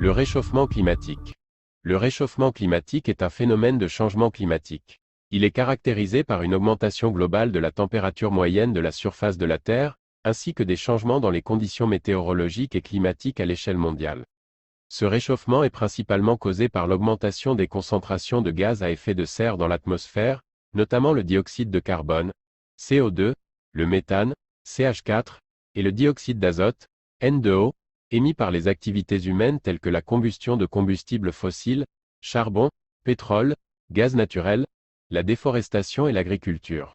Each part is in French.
Le réchauffement climatique. Le réchauffement climatique est un phénomène de changement climatique. Il est caractérisé par une augmentation globale de la température moyenne de la surface de la Terre, ainsi que des changements dans les conditions météorologiques et climatiques à l'échelle mondiale. Ce réchauffement est principalement causé par l'augmentation des concentrations de gaz à effet de serre dans l'atmosphère, notamment le dioxyde de carbone, CO2, le méthane, CH4, et le dioxyde d'azote, N2O, émis par les activités humaines telles que la combustion de combustibles fossiles, charbon, pétrole, gaz naturel, la déforestation et l'agriculture.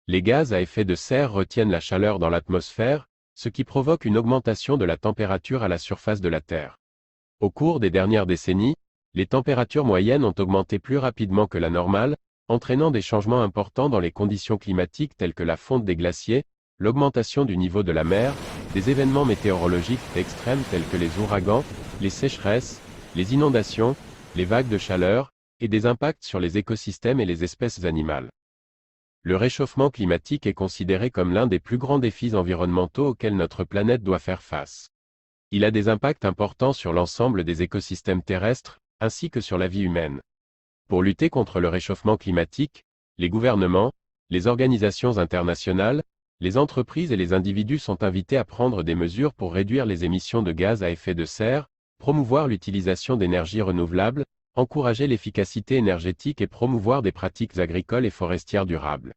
Les gaz à effet de serre retiennent la chaleur dans l'atmosphère, ce qui provoque une augmentation de la température à la surface de la Terre. Au cours des dernières décennies, les températures moyennes ont augmenté plus rapidement que la normale, entraînant des changements importants dans les conditions climatiques telles que la fonte des glaciers, l'augmentation du niveau de la mer, des événements météorologiques extrêmes tels que les ouragans, les sécheresses, les inondations, les vagues de chaleur, et des impacts sur les écosystèmes et les espèces animales. Le réchauffement climatique est considéré comme l'un des plus grands défis environnementaux auxquels notre planète doit faire face. Il a des impacts importants sur l'ensemble des écosystèmes terrestres, ainsi que sur la vie humaine. Pour lutter contre le réchauffement climatique, les gouvernements, les organisations internationales, les entreprises et les individus sont invités à prendre des mesures pour réduire les émissions de gaz à effet de serre, promouvoir l'utilisation d'énergies renouvelables, encourager l'efficacité énergétique et promouvoir des pratiques agricoles et forestières durables.